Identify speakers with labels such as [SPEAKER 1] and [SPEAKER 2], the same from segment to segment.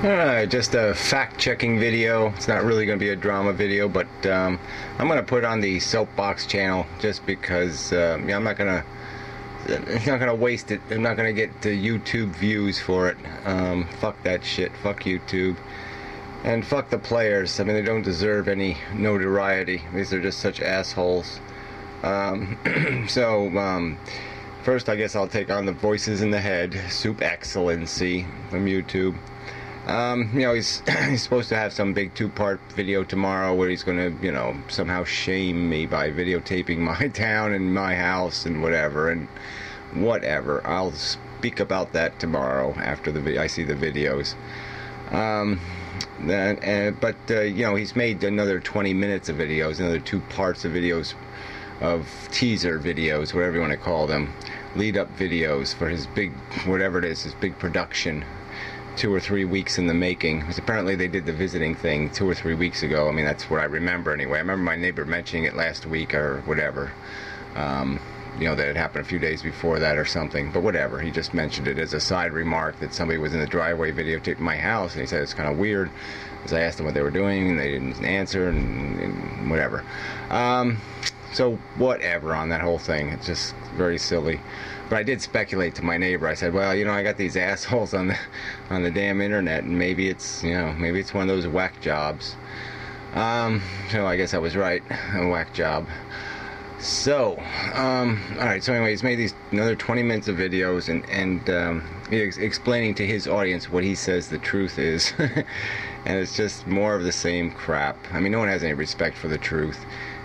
[SPEAKER 1] Just a fact-checking video. It's not really going to be a drama video, but I'm going to put it on the Soapbox channel just because I'm not going to. It's not gonna waste it. I'm not gonna get the YouTube views for it. Fuck that shit. Fuck YouTube. And fuck the players. I mean, they don't deserve any notoriety. These are just such assholes. First, I guess I'll take on the voices in the head. Soup Excellency from YouTube. He's supposed to have some big 2-part video tomorrow where he's gonna, somehow shame me by videotaping my town and my house and whatever. And whatever. I'll speak about that tomorrow after I see the videos. He's made another 20 minutes of videos, another 2 parts of videos, of teaser videos, whatever you want to call them, lead-up videos for his big, whatever it is, his big production. 2 or 3 weeks in the making, because apparently they did the visiting thing 2 or 3 weeks ago. I mean, that's what I remember anyway. I remember my neighbor mentioning it last week or whatever. That it happened a few days before that or something, but whatever. He just mentioned it as a side remark that somebody was in the driveway videotaping my house, and he said it's kind of weird, because I asked them what they were doing, and they didn't answer, and whatever. So whatever on that whole thing. It's just very silly. But I did speculate to my neighbor. I said, well, I got these assholes on the damn internet, and maybe it's one of those whack jobs. So I guess I was right, a whack job. So, alright, so anyway, he's made these another 20 minutes of videos and he's explaining to his audience what he says the truth is. And it's just more of the same crap. I mean, no one has any respect for the truth.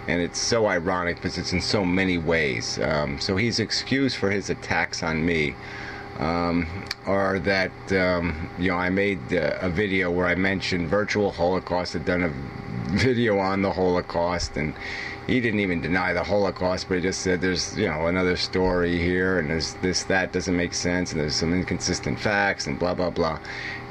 [SPEAKER 1] And it's so ironic because it's in so many ways. So his excuse for his attacks on me are that, I made a video where I mentioned virtual Holocaust, had done a video on the Holocaust, and he didn't even deny the Holocaust, but he just said there's, another story here, and there's this, that doesn't make sense, and there's some inconsistent facts, and blah, blah, blah.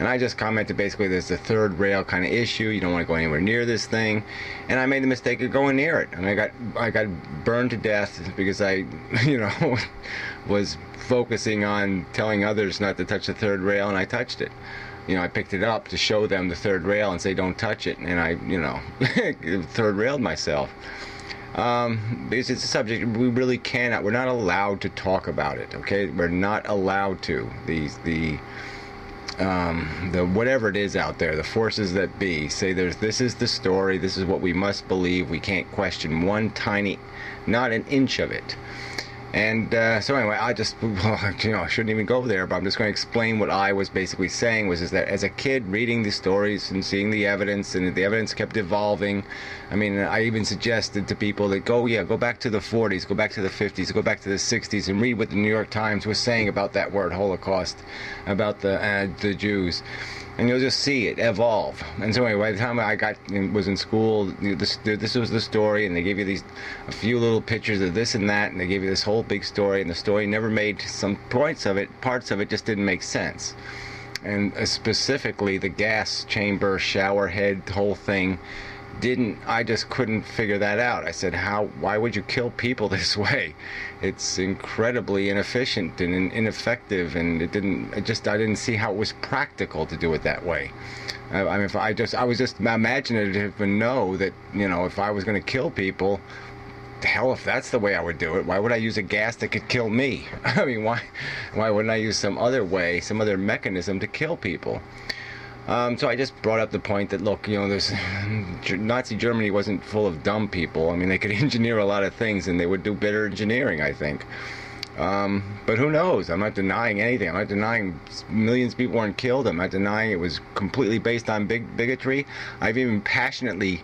[SPEAKER 1] And I just commented basically there's a third rail kind of issue. You don't want to go anywhere near this thing. And I made the mistake of going near it. And I got burned to death because I, was focusing on telling others not to touch the third rail, and I touched it. I picked it up to show them the third rail and say don't touch it, and I, third railed myself. Because it's a subject we really cannot, we're not allowed to talk about it, okay? We're not allowed to. The whatever it is out there, the forces that be, say this is the story, this is what we must believe, we can't question one tiny, not an inch of it. And so anyway, I shouldn't even go there, but I'm just going to explain what I was basically saying is that as a kid reading the stories and seeing the evidence, and the evidence kept evolving. I mean, I even suggested to people that go back to the 40s, go back to the 50s, go back to the 60s and read what the New York Times was saying about that word Holocaust, about the Jews. And you'll just see it evolve. And so anyway, by the time I was in school, this was the story, and they gave you a few little pictures of this and that, and they gave you this whole big story, and the story never made some parts of it just didn't make sense. And specifically the gas chamber, shower head, whole thing, I just couldn't figure that out. I said, why would you kill people this way? It's incredibly inefficient and ineffective, and I didn't see how it was practical to do it that way. I mean, I was just imaginative and know that, if I was going to kill people, hell, if that's the way I would do it, why would I use a gas that could kill me? I mean, why wouldn't I use some other way, some other mechanism to kill people? So I just brought up the point that, look, Nazi Germany wasn't full of dumb people. I mean, they could engineer a lot of things, and they would do better engineering, I think. But who knows? I'm not denying anything. I'm not denying millions of people weren't killed. I'm not denying it was completely based on bigotry. I've even passionately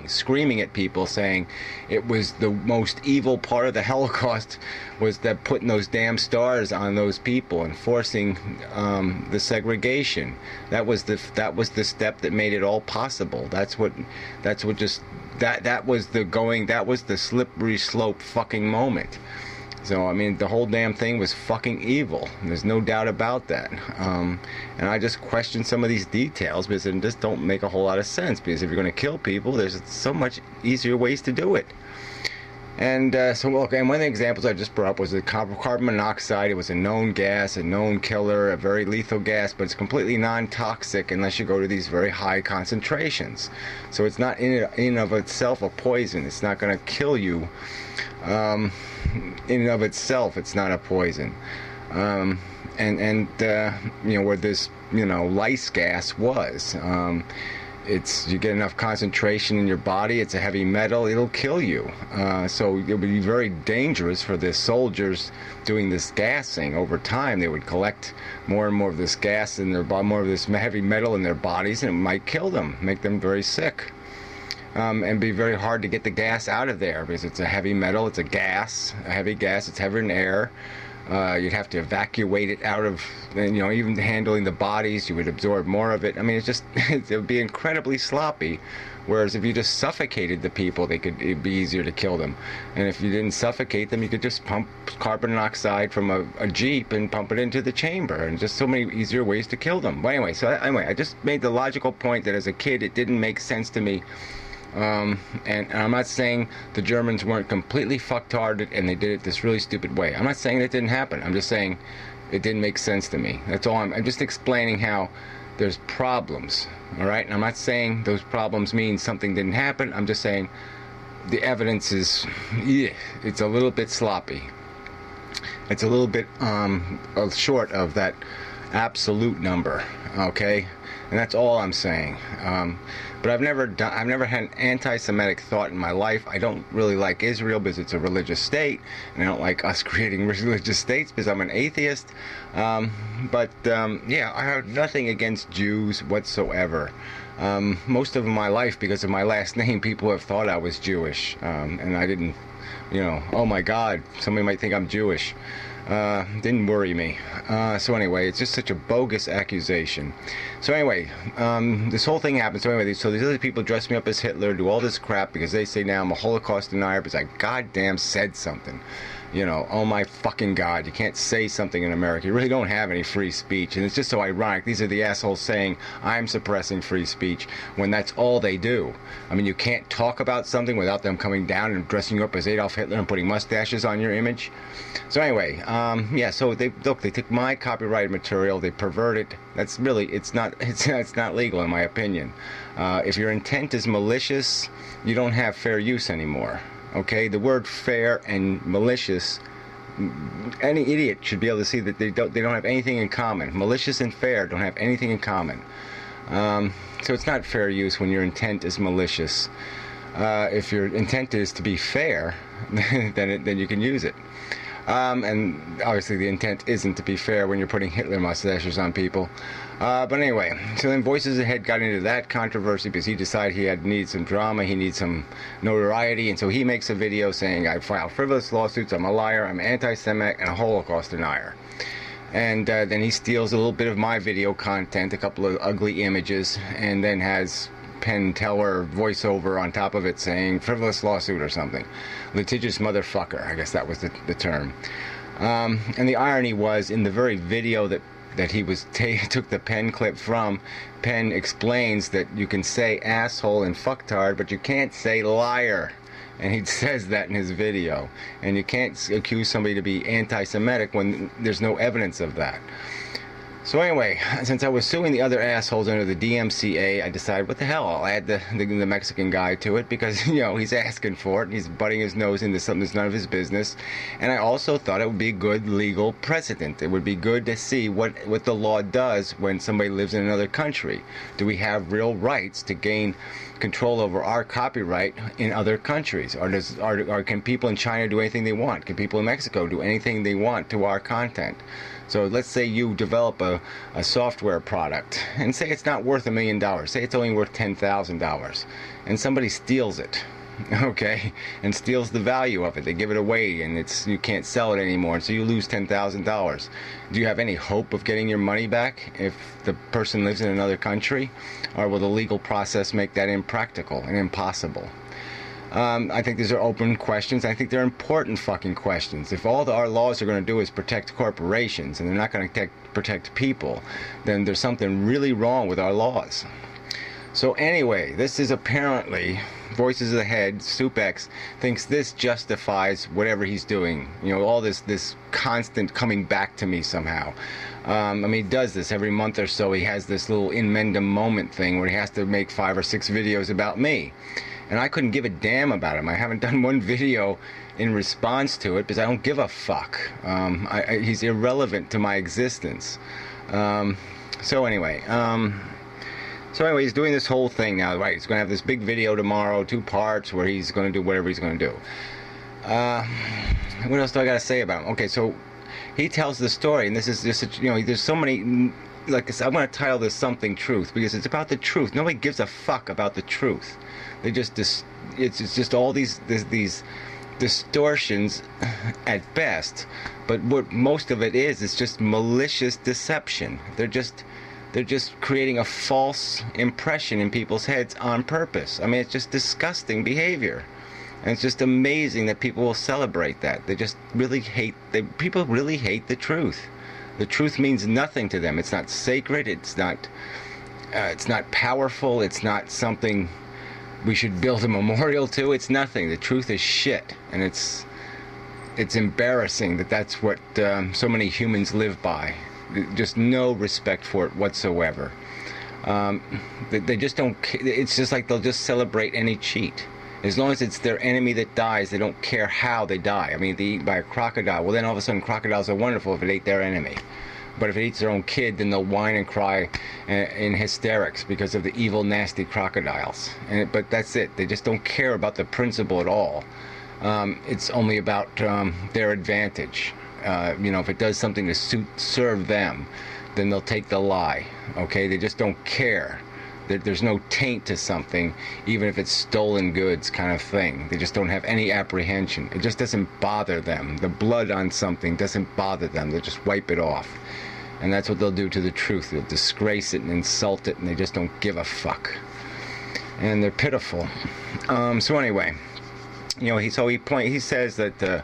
[SPEAKER 1] screaming at people, saying it was the most evil part of the Holocaust was that putting those damn stars on those people and forcing the segregation. That was the step that made it all possible. That was the slippery slope fucking moment. So, I mean, the whole damn thing was fucking evil. There's no doubt about that. And I just question some of these details because they just don't make a whole lot of sense. Because if you're going to kill people, there's so much easier ways to do it.
[SPEAKER 2] And so, look, and one of the examples I just brought up was the carbon monoxide. It was a known gas, a known killer, a very lethal gas, but it's completely non-toxic unless you go to these very high concentrations. So it's not in and of itself a poison. It's not going to kill you. In and of itself, it's not a poison. You know, where this, you know, lice gas was. You get enough concentration in your body, it's a heavy metal, it'll kill you. So it would be very dangerous for the soldiers doing this gassing. Over time, they would collect more and more of this gas in their body, more of this heavy metal in their bodies, and it might kill them, make them very sick. And be very hard to get the gas out of there because it's a heavy metal, it's a gas, a heavy gas, it's heavier than air. You'd have to evacuate it out of, you know, even handling the bodies, you would absorb more of it. I mean, it's just, it would be incredibly sloppy. Whereas if you just suffocated the people, it'd be easier to kill them. And if you didn't suffocate them, you could just pump carbon monoxide from a Jeep and pump it into the chamber. And just so many easier ways to kill them. But anyway, I just made the logical point that as a kid, it didn't make sense to me. And I'm not saying the Germans weren't completely fucktarded and they did it this really stupid way. I'm not saying that didn't happen. I'm just saying it didn't make sense to me. That's all. I'm just explaining how there's problems, all right? And I'm not saying those problems mean something didn't happen. I'm just saying the evidence is, it's a little bit sloppy. It's a little bit short of that absolute number, okay? And that's all I'm saying. But I've never had an anti-Semitic thought in my life. I don't really like Israel because it's a religious state, and I don't like us creating religious states because I'm an atheist. Yeah, I have nothing against Jews whatsoever. Most of my life, because of my last name, people have thought I was Jewish, and I didn't, you know, oh my God, somebody might think I'm Jewish. Didn't worry me. So anyway, it's just such a bogus accusation. So anyway, this whole thing happened. So anyway, these other people dress me up as Hitler, do all this crap because they say now I'm a Holocaust denier because I goddamn said something. You know, oh my fucking God, you can't say something in America. You really don't have any free speech. And it's just so ironic. These are the assholes saying I'm suppressing free speech when that's all they do. I mean, you can't talk about something without them coming down and dressing you up as Adolf Hitler and putting mustaches on your image. So anyway, yeah, so they took my copyrighted material, they pervert it. That's really, it's not legal in my opinion. If your intent is malicious, you don't have fair use anymore. Okay, the word fair and malicious, any idiot should be able to see that they don't have anything in common. Malicious and fair don't have anything in common. So it's not fair use when your intent is malicious. If your intent is to be fair, then you can use it. And obviously the intent isn't to be fair when you're putting Hitler mustaches on people. But anyway, so then Voices Ahead got into that controversy because he decided he needed some drama, he needs some notoriety, and so he makes a video saying, I filed frivolous lawsuits, I'm a liar, I'm anti-Semitic, and a Holocaust denier. And then he steals a little bit of my video content, a couple of ugly images, and then has Penn Teller voiceover on top of it saying frivolous lawsuit or something. Litigious motherfucker, I guess that was the term. And the irony was, in the very video that he took the Penn clip from, Penn explains that you can say asshole and fucktard, but you can't say liar. And he says that in his video. And you can't accuse somebody to be anti-Semitic when there's no evidence of that. So anyway, since I was suing the other assholes under the DMCA, I decided, what the hell, I'll add the Mexican guy to it because, you know, he's asking for it. He's butting his nose into something that's none of his business. And I also thought it would be a good legal precedent. It would be good to see what the law does when somebody lives in another country. Do we have real rights to gain control over our copyright in other countries? Or can people in China do anything they want? Can people in Mexico do anything they want to our content? So let's say you develop a software product and say it's not worth $1 million. Say it's only worth $10,000 and somebody steals it, okay, and steals the value of it. They give it away and you can't sell it anymore, and so you lose $10,000. Do you have any hope of getting your money back if the person lives in another country? Or will the legal process make that impractical and impossible? I think these are open questions. I think they're important fucking questions. If all our laws are going to do is protect corporations and they're not going to protect people, then there's something really wrong with our laws. So anyway, this is apparently voices of the head, SoupX, thinks this justifies whatever he's doing. All this constant coming back to me somehow. He does this every month or so. He has this little in mendum moment thing where he has to make 5 or 6 videos about me. And I couldn't give a damn about him. I haven't done one video in response to it because I don't give a fuck. He's irrelevant to my existence. So anyway, he's doing this whole thing now, right? He's going to have this big video tomorrow, 2 parts, where he's going to do whatever he's going to do. What else do I got to say about him? Okay, so he tells the story, and this is just, there's so many, like I said, I'm going to title this Something Truth, because it's about the truth. Nobody gives a fuck about the truth. They just, it's just all these distortions at best, but what most of it is just malicious deception. They're just creating a false impression in people's heads on purpose. It's just disgusting behavior. And it's just amazing that people will celebrate that. They just really people really hate the truth. The truth means nothing to them. It's not sacred, it's not powerful, it's not something we should build a memorial to. It's nothing. The truth is shit. And it's embarrassing that that's what so many humans live by. Just no respect for it whatsoever. They just don't. It's just like they'll just celebrate any cheat. As long as it's their enemy that dies, they don't care how they die. They eat by a crocodile. Well, then all of a sudden crocodiles are wonderful if it ate their enemy. But if it eats their own kid, then they'll whine and cry in hysterics because of the evil, nasty crocodiles. But that's it. They just don't care about the principle at all. It's only about their advantage. If it does something to serve them, then they'll take the lie. Okay, they just don't care. There's no taint to something, even if it's stolen goods kind of thing. They just don't have any apprehension. It just doesn't bother them. The blood on something doesn't bother them. They just wipe it off. And that's what they'll do to the truth. They'll disgrace it and insult it, and they just don't give a fuck. And they're pitiful. So anyway, he says that the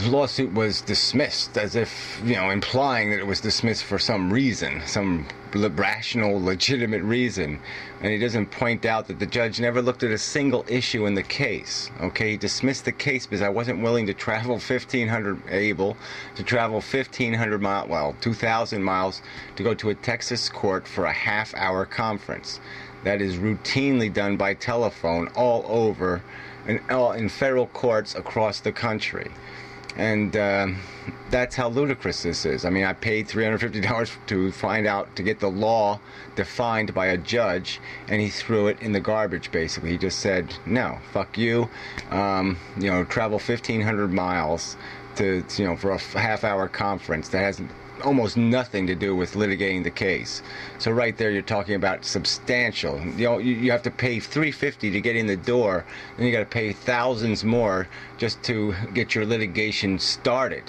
[SPEAKER 2] lawsuit was dismissed, as if, implying that it was dismissed for some reason, some rational, legitimate reason. And he doesn't point out that the judge never looked at a single issue in the case. Okay, he dismissed the case because I wasn't willing to travel 1,500 miles, well, 2,000 miles to go to a Texas court for a half-hour conference. That is routinely done by telephone all over in federal courts across the country. And that's how ludicrous this is. I paid $350 to get the law defined by a judge, and he threw it in the garbage, basically. He just said, no, fuck you. Travel 1,500 miles for a half-hour conference that has almost nothing to do with litigating the case. So right there you're talking about substantial. You have to pay $350 to get in the door, then you got to pay thousands more just to get your litigation started.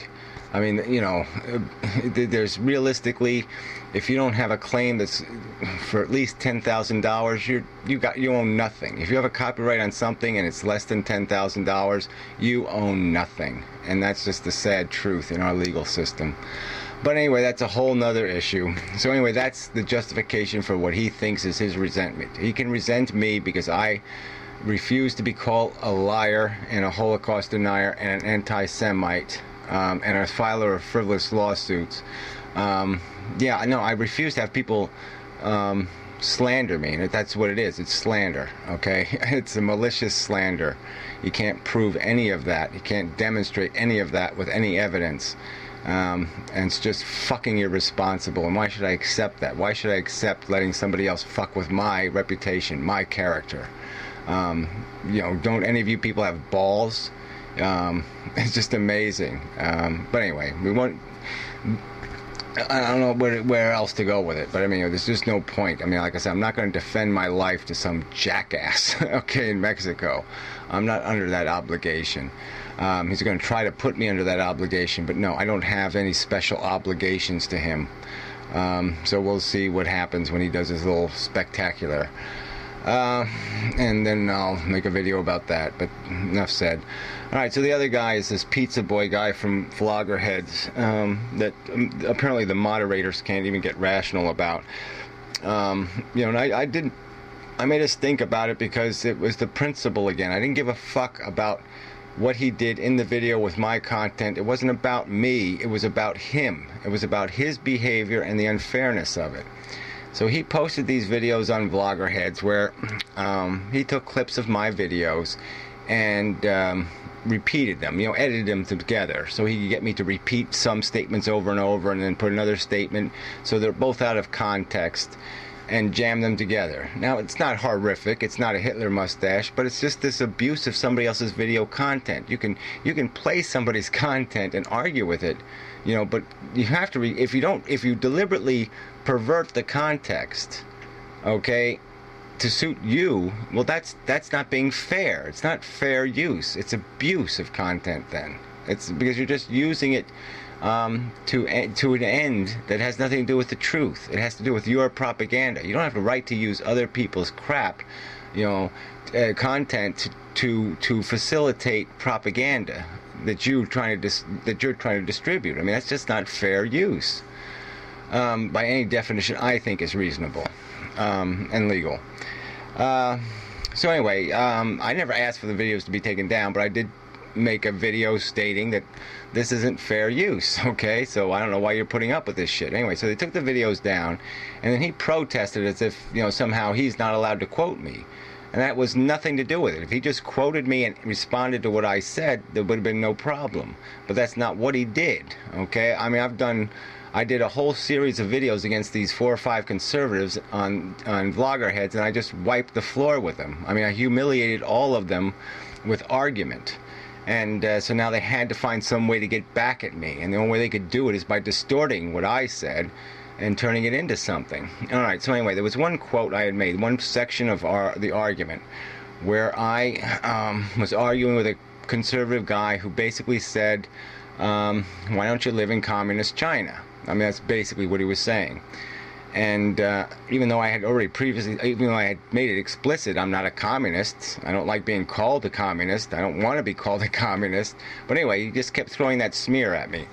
[SPEAKER 2] There's realistically, if you don't have a claim that's for at least $10,000, you own nothing. If you have a copyright on something and it's less than $10,000, you own nothing. And that's just the sad truth in our legal system. But anyway, that's a whole nother issue. So anyway, that's the justification for what he thinks is his resentment. He can resent me because I refuse to be called a liar and a Holocaust denier and an anti-Semite and a filer of frivolous lawsuits. I refuse to have people slander me, and that's what it is. It's slander, okay? It's a malicious slander. You can't prove any of that. You can't demonstrate any of that with any evidence. And it's just fucking irresponsible. And why should I accept that? Why should I accept letting somebody else fuck with my reputation, my character? Don't any of you people have balls? It's just amazing. But anyway, I don't know where else to go with it, but there's just no point. Like I said, I'm not going to defend my life to some jackass, okay, in Mexico. I'm not under that obligation. He's going to try to put me under that obligation, but no, I don't have any special obligations to him. So we'll see what happens when he does his little spectacular. And then I'll make a video about that, but enough said. Alright, so the other guy is this pizza boy guy from Floggerheads that apparently the moderators can't even get rational about. And I did I made us think about it because it was the principle again. I didn't give a fuck about what he did in the video with my content. It wasn't about me. It was about him. It was about his behavior and the unfairness of it. So he posted these videos on Vloggerheads where he took clips of my videos and repeated them, edited them together so he could get me to repeat some statements over and over and then put another statement so they're both out of context and jam them together. Now, it's not horrific, it's not a Hitler mustache, but it's just this abuse of somebody else's video content. You can play somebody's content and argue with it, but you have to if you deliberately pervert the context, okay, to suit you, well, that's not being fair. It's not fair use. It's abuse of content then. It's because you're just using it to an end that has nothing to do with the truth. It has to do with your propaganda. You don't have the right to use other people's crap, content to facilitate propaganda that you're trying to distribute. I mean, that's just not fair use. By any definition, I think is reasonable and legal. So anyway, I never asked for the videos to be taken down, but I did make a video stating that this isn't fair use, okay? So I don't know why you're putting up with this shit. Anyway, so they took the videos down, and then he protested as if, somehow he's not allowed to quote me. And that was nothing to do with it. If he just quoted me and responded to what I said, there would have been no problem. But that's not what he did, okay? I mean, I did a whole series of videos against these 4 or 5 conservatives on Vloggerheads, and I just wiped the floor with them. I mean, I humiliated all of them with argument. And so now they had to find some way to get back at me. And the only way they could do it is by distorting what I said and turning it into something. All right, so anyway, there was one quote I had made, one section of the argument, where I was arguing with a conservative guy who basically said, why don't you live in communist China? I mean, that's basically what he was saying. And even though I had made it explicit, I'm not a communist. I don't like being called a communist. I don't want to be called a communist. But anyway, he just kept throwing that smear at me.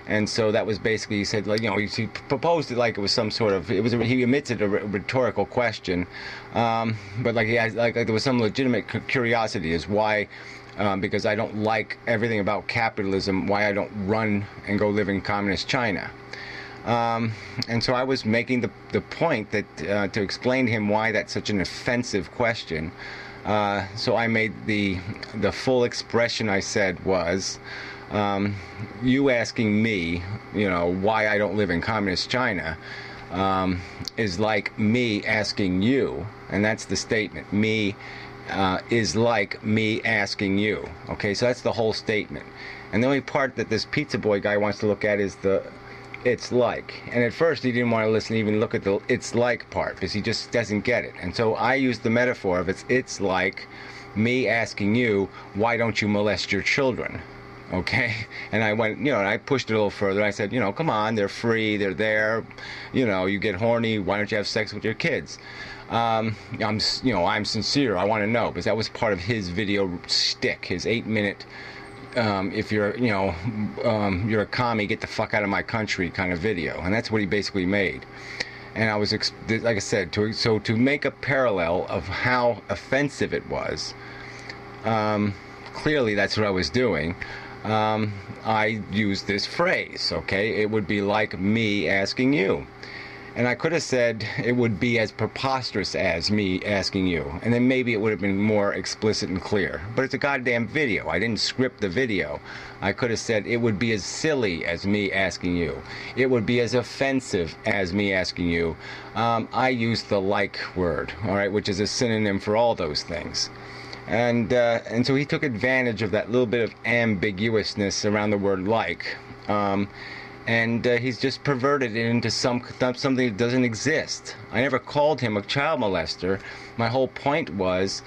[SPEAKER 2] And so that was basically, he said, he proposed it like it was some sort of, he emitted a rhetorical question, but there was some legitimate curiosity as why, because I don't like everything about capitalism, why I don't run and go live in communist China. And so I was making the point that to explain to him why that's such an offensive question. So I made the full expression I said was, you asking me, why I don't live in communist China, is like me asking you, and that's the statement. Me is like me asking you. Okay, so that's the whole statement. And the only part that this pizza boy guy wants to look at is the it's like. And at first he didn't want to listen, even look at the it's like part, because he just doesn't get it. And so I used the metaphor of it's like me asking you, why don't you molest your children? Okay, and I went, and I pushed it a little further. I said, come on, they're free, they're there, you get horny, why don't you have sex with your kids? I'm sincere, I want to know, because that was part of his video shtick, his 8-minute, if you're, you're a commie, get the fuck out of my country kind of video, and that's what he basically made. And I was, like I said, to make a parallel of how offensive it was, clearly that's what I was doing. I used this phrase, okay? It would be like me asking you. And I could have said it would be as preposterous as me asking you. And then maybe it would have been more explicit and clear. But it's a goddamn video. I didn't script the video. I could have said it would be as silly as me asking you. It would be as offensive as me asking you. I used the like word, all right, which is a synonym for all those things. And so he took advantage of that little bit of ambiguousness around the word like. And he's just perverted it into something that doesn't exist. I never called him a child molester. My whole point was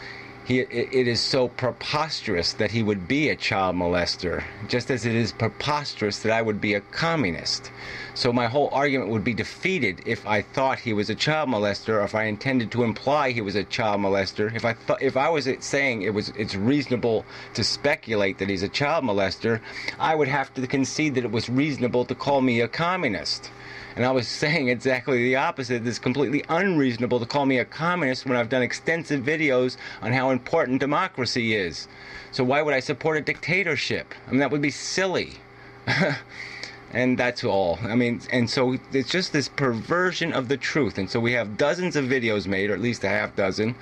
[SPEAKER 2] it is so preposterous that he would be a child molester, just as it is preposterous that I would be a communist. So my whole argument would be defeated if I thought he was a child molester, or if I intended to imply he was a child molester. If I was saying it's reasonable to speculate that he's a child molester, I would have to concede that it was reasonable to call me a communist. And I was saying exactly the opposite. It's completely unreasonable to call me a communist when I've done extensive videos on how important democracy is. So why would I support a dictatorship? I mean, that would be silly. And that's all. I mean, and so it's just this perversion of the truth. And so we have dozens of videos made, or at least a half dozen,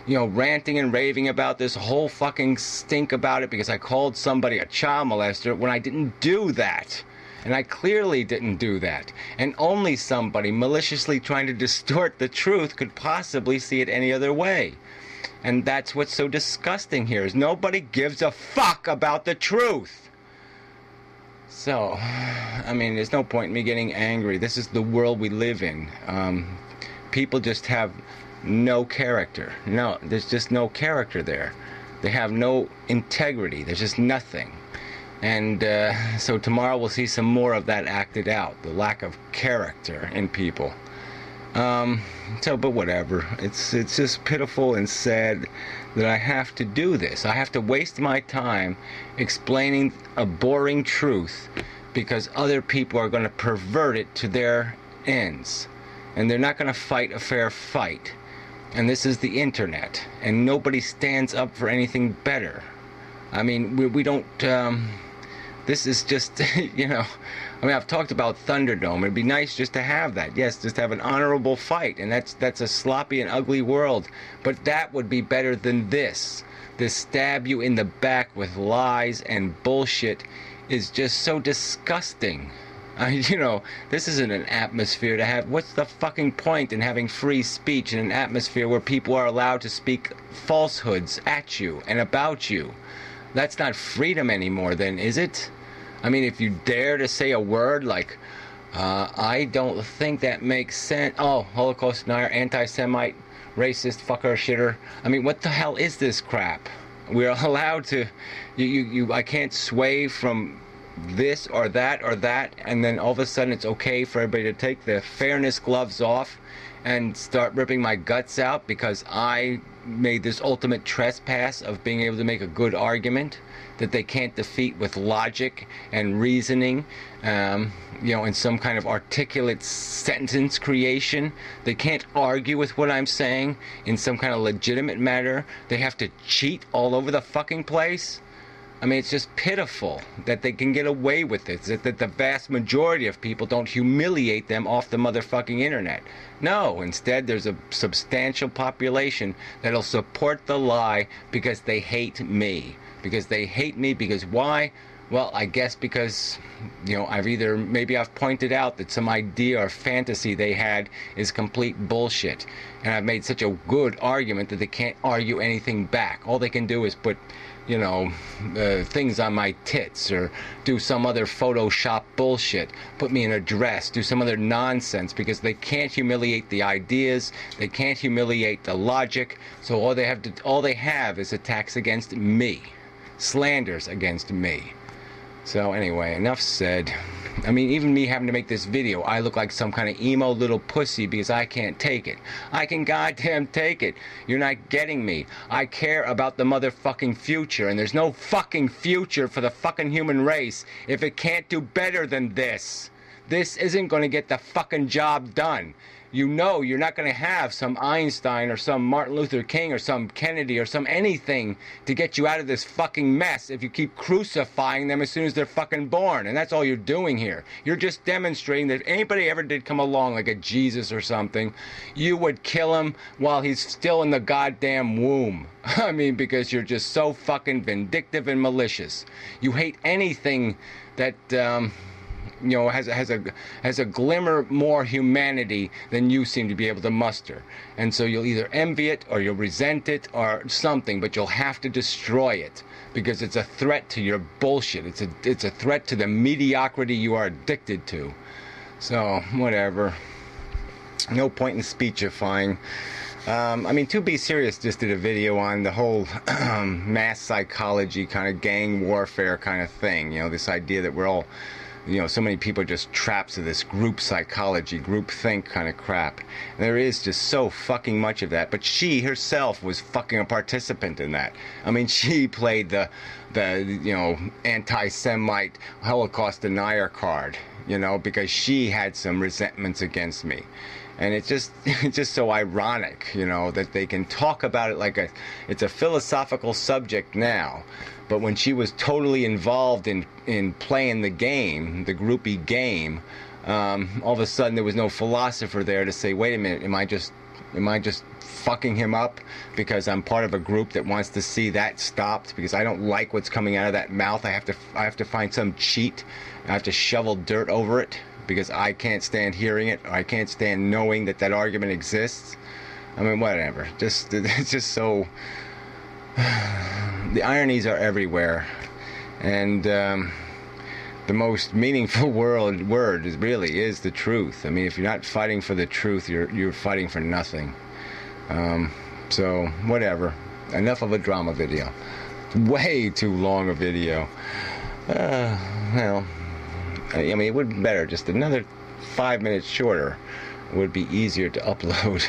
[SPEAKER 2] you know, ranting and raving about this whole fucking stink about it because I called somebody a child molester when I didn't do that. And I clearly didn't do that. And only somebody maliciously trying to distort the truth could possibly see it any other way. And that's what's so disgusting here, is nobody gives a fuck about the truth. So, I mean, there's no point in me getting angry. This is the world we live in. People just have no character. No, there's just no character there. They have no integrity. There's just nothing. And so tomorrow we'll see some more of that acted out, the lack of character in people. But whatever. It's just pitiful and sad that I have to do this. I have to waste my time explaining a boring truth because other people are going to pervert it to their ends. And they're not going to fight a fair fight. And this is the internet. And nobody stands up for anything better. I mean, we don't... this is just, you know... I mean, I've talked about Thunderdome. It'd be nice just to have that. Yes, just have an honorable fight. And that's a sloppy and ugly world. But that would be better than this. This stab you in the back with lies and bullshit is just so disgusting. You know, this isn't an atmosphere to have... What's the fucking point in having free speech in an atmosphere where people are allowed to speak falsehoods at you and about you? That's not freedom anymore then, is it? I mean, if you dare to say a word like, I don't think that makes sense. Oh, Holocaust denier, anti-Semite, racist, fucker, shitter. I mean, what the hell is this crap? We're allowed to... I can't sway from this or that, and then all of a sudden it's okay for everybody to take the fairness gloves off and start ripping my guts out because I made this ultimate trespass of being able to make a good argument that they can't defeat with logic and reasoning, you know, in some kind of articulate sentence creation. They can't argue with what I'm saying in some kind of legitimate manner. They have to cheat all over the fucking place. I mean, it's just pitiful that they can get away with it, that the vast majority of people don't humiliate them off the motherfucking internet. No, instead there's a substantial population that'll support the lie because they hate me. Because they hate me because why? Well, I guess because, you know, maybe I've pointed out that some idea or fantasy they had is complete bullshit. And I've made such a good argument that they can't argue anything back. All they can do is put, you know, things on my tits or do some other Photoshop bullshit, put me in a dress, do some other nonsense because they can't humiliate the ideas, they can't humiliate the logic, so all they have is attacks against me, slanders against me. So anyway, enough said. I mean, even me having to make this video, I look like some kind of emo little pussy because I can't take it. I can goddamn take it. You're not getting me. I care about the motherfucking future, and there's no fucking future for the fucking human race if it can't do better than this. This isn't going to get the fucking job done. You know you're not going to have some Einstein or some Martin Luther King or some Kennedy or some anything to get you out of this fucking mess if you keep crucifying them as soon as they're fucking born. And that's all you're doing here. You're just demonstrating that if anybody ever did come along like a Jesus or something, you would kill him while he's still in the goddamn womb. I mean, because you're just so fucking vindictive and malicious. You hate anything that... you know, has a glimmer more humanity than you seem to be able to muster. And so you'll either envy it or you'll resent it or something, but you'll have to destroy it because it's a threat to your bullshit. It's a threat to the mediocrity you are addicted to. So, whatever. No point in speechifying. I mean, To Be Serious just did a video on the whole mass psychology kind of gang warfare kind of thing. You know, this idea that we're all so many people are just trapped to this group psychology, group think kind of crap. And there is just so fucking much of that. But she herself was fucking a participant in that. I mean, she played the anti-Semite Holocaust denier card, because she had some resentments against me. And it's just so ironic, that they can talk about it like it's a philosophical subject now. But when she was totally involved in playing the game, the groupie game, all of a sudden there was no philosopher there to say, wait a minute, am I just fucking him up because I'm part of a group that wants to see that stopped because I don't like what's coming out of that mouth? I have to find some cheat. I have to shovel dirt over it because I can't stand hearing it, or I can't stand knowing that argument exists. I mean, whatever. It's just so... The ironies are everywhere, and the most meaningful word is the truth. I mean, if you're not fighting for the truth, you're fighting for nothing. So whatever. Enough of a drama video. Way too long a video. Well, I mean, it would be better. Just another 5 minutes shorter would be easier to upload.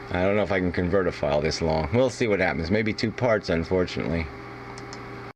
[SPEAKER 2] I don't know if I can convert a file this long. We'll see what happens. Maybe 2 parts, unfortunately.